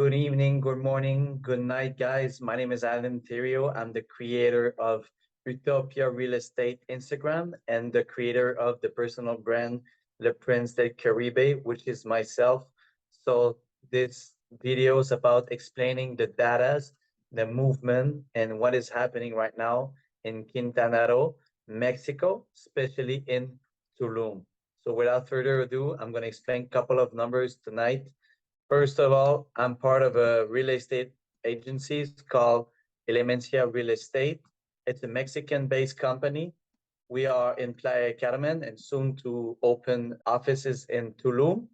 Good evening, good morning, good night, guys. My name is Elementia. I'm the creator of Utopia Real Estate Instagram and the creator of the personal brand Le Prince del Caribe, which is myself. So this video is about explaining the data, the movement, and what is happening right now in Quintana Roo, Mexico, especially in Tulum. So without further ado, I'm going to explain a couple of numbers tonight. First of all, I'm part of a real estate agency called Elementia Real Estate. It's a Mexican-based company. We are in Playa Carmen and soon to open offices in Tulum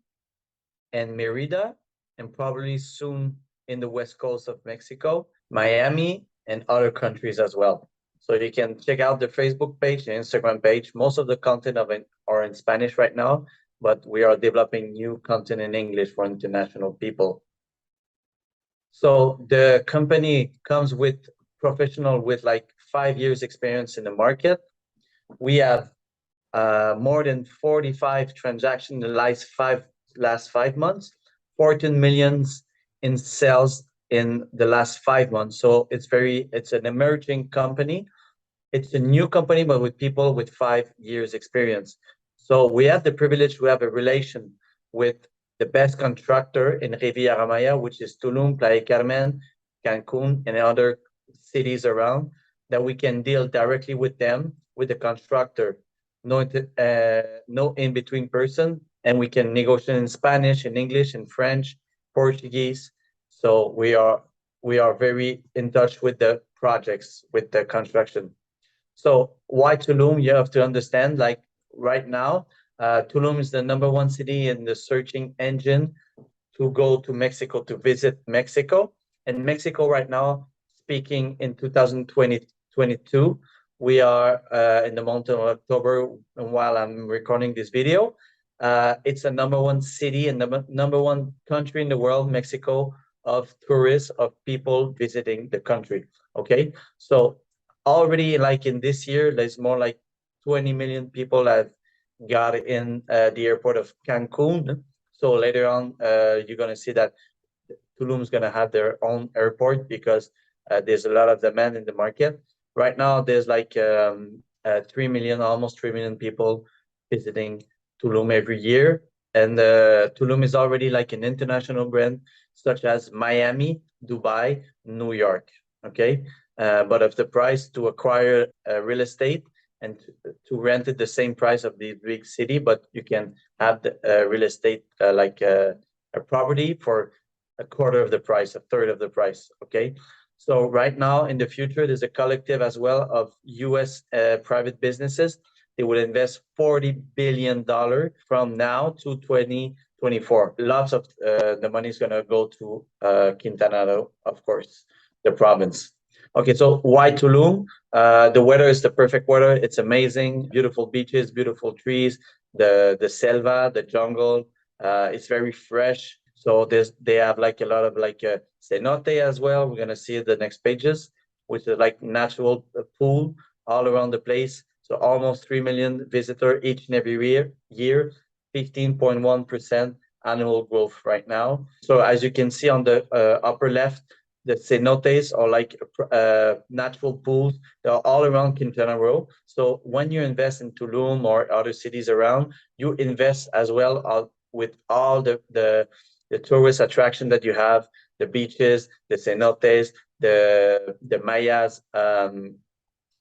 and Merida, and probably soon in the west coast of Mexico, Miami, and other countries as well. So you can check out the Facebook page and Instagram page. Most of the content of it are in Spanish right now, but we are developing new content in English for international people. So the company comes with professional with like 5 years experience in the market. We have more than 45 transactions in the last 5 months, 14 millions in sales in the last 5 months. So it's an emerging company. It's a new company, but with people with 5 years experience. So we have the privilege to have a relation with the best contractor in Riviera Maya, which is Tulum, Playa Carmen, Cancun, and other cities around, that we can deal directly with them, with the constructor, no in-between person, and we can negotiate in Spanish, in English, in French, Portuguese. So we are very in touch with the projects, with the construction. So why Tulum? You have to understand, like right now, Tulum is the #1 city in the searching engine to go to Mexico, to visit Mexico. And Mexico right now, speaking in 2022, we are in the month of October, and while I'm recording this video, it's the #1 city and the #1 country in the world, Mexico, of tourists, of people visiting the country. Okay, so already like in this year, there's more like 20 million people have got in the airport of Cancun. So later on, you're going to see that Tulum is going to have their own airport because there's a lot of demand in the market. Right now, there's like 3 million, almost 3 million people visiting Tulum every year. And Tulum is already like an international brand, such as Miami, Dubai, New York. Okay. But of the price to acquire real estate and to rent it the same price of the big city, but you can have the real estate like a property for a quarter of the price, a third of the price. Okay. So right now in the future, there's a collective as well of US private businesses. They will invest $40 billion from now to 2024. Lots of the money is going to go to Quintana Roo, of course, the province. Okay, so why Tulum? The weather is the perfect weather. It's amazing, beautiful beaches, beautiful trees, the selva, the jungle. It's very fresh. So they have like a lot of like cenote as well. We're gonna see the next pages, which is like natural pool all around the place. So almost 3 million visitors each and every year, 15.1% annual growth right now. So as you can see on the upper left, the cenotes are like natural pools. They're all around Quintana Roo. So when you invest in Tulum or other cities around, you invest as well with all the tourist attraction that you have, the beaches, the cenotes, the Mayas,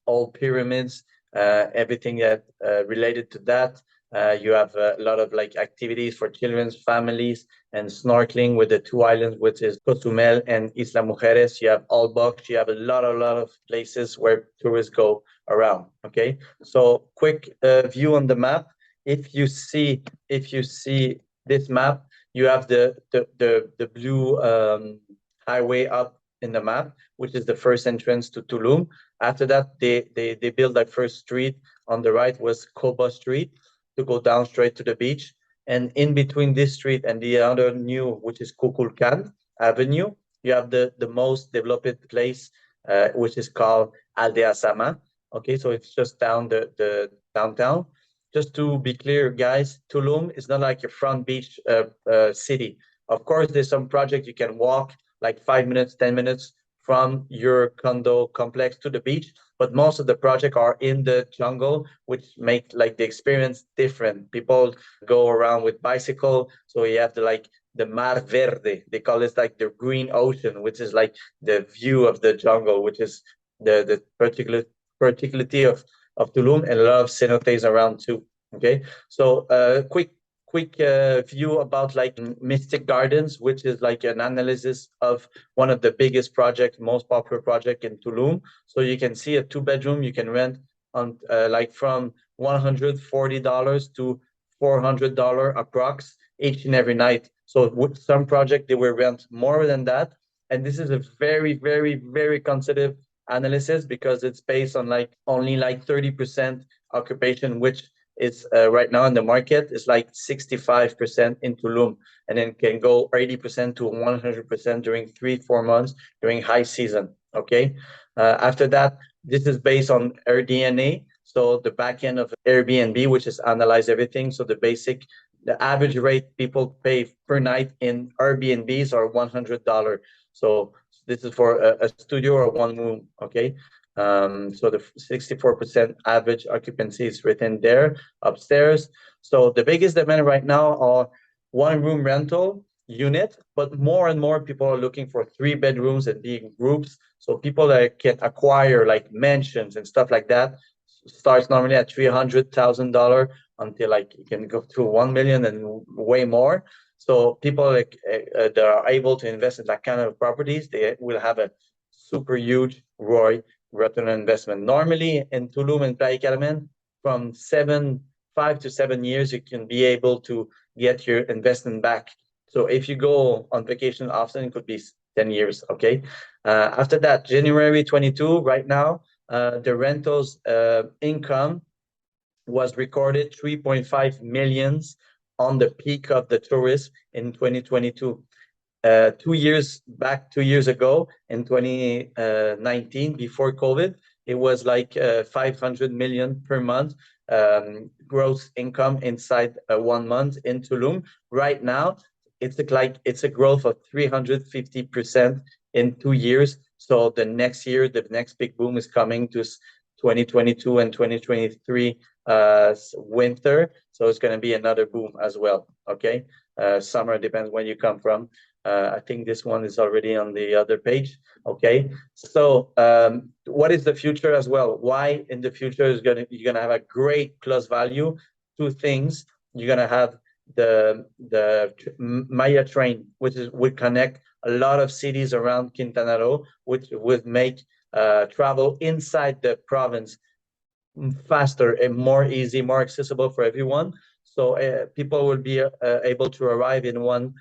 all pyramids, everything that related to that. You have a lot of like activities for children's families and snorkeling with the two islands, which is Cozumel and Isla Mujeres. You have all box. You have a lot of places where tourists go around. Okay, so quick view on the map. If you see this map, you have the blue highway up in the map, which is the first entrance to Tulum. After that, they built that first street on the right was Coba Street to go down straight to the beach. And in between this street and the other new, which is Kukulkan Avenue, you have the most developed place, which is called Aldea Sama. Okay, so it's just down the downtown. Just to be clear, guys, Tulum is not like a front beach city. Of course, there's some project you can walk like 5 minutes, 10 minutes from your condo complex to the beach, but most of the project are in the jungle, which make like the experience different. People go around with bicycle, so you have the Mar Verde. They call it like the green ocean, which is like the view of the jungle, which is the particularity of Tulum, and a lot of cenotes around too. Okay, so quick view about like Mystic Gardens, which is like an analysis of one of the biggest project, most popular project in Tulum. So you can see a two-bedroom you can rent on like from $140 to $400 approx each and every night. So with some project they will rent more than that, and this is a very, very, very conservative analysis because it's based on like only like 30% occupation, which is right now in the market is like 65% in Tulum, and then can go 80% to 100% during 3 4 months during high season. Okay, after that, this is based on AirDNA, so the back end of Airbnb, which is analyze everything. So the average rate people pay per night in Airbnbs are $100. So this is for a studio or one room. Okay, so the 64% average occupancy is written there upstairs. So the biggest demand right now are one room rental unit, but more and more people are looking for 3 bedrooms and being groups. So people that can acquire like mansions and stuff like that starts normally at $300,000 until like you can go to 1 million and way more. So people like that are able to invest in that kind of properties, they will have a super huge ROI, return on investment. Normally in Tulum and Playa Carmen, from 5 to 7 years, you can be able to get your investment back. So if you go on vacation often, it could be 10 years. Okay. After that, January 22, right now, the rentals income was recorded 3.5 millions on the peak of the tourism in 2022. 2 years back, 2 years ago in 2019, before COVID, it was like 500 million per month gross income inside 1 month in Tulum. Right now, it's a growth of 350% in 2 years. So the next year, the next big boom is coming to 2022 and 2023 winter. So it's going to be another boom as well. Okay. Summer depends when you come from. I think this one is already on the other page. Okay. So what is the future as well? Why in the future is you're gonna have a great plus value? Two things. You're gonna have the Maya train, which would connect a lot of cities around Quintana Roo, which would make travel inside the province faster and more easy, more accessible for everyone. So people will be able to arrive in one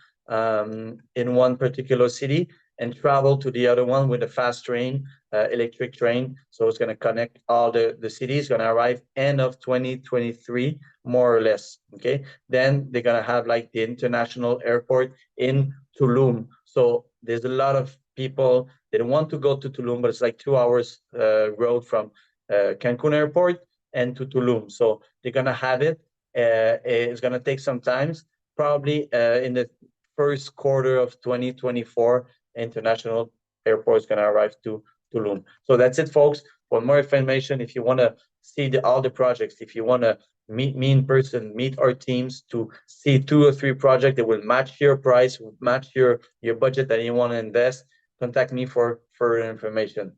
particular city and travel to the other one with a fast train, electric train. So it's going to connect all the cities. Going to arrive end of 2023, more or less. Okay. Then they're going to have like the international airport in Tulum. So there's a lot of people that want to go to Tulum, but it's like 2 hours road from Cancun Airport and to Tulum. So they're gonna have it. It's gonna take some time, probably in the first quarter of 2024. International airport is gonna arrive to Tulum. So that's it, folks. For more information, if you wanna see all the projects, if you wanna meet me in person, meet our teams to see 2 or 3 projects that will match your price, match your budget that you want to invest, contact me for further information.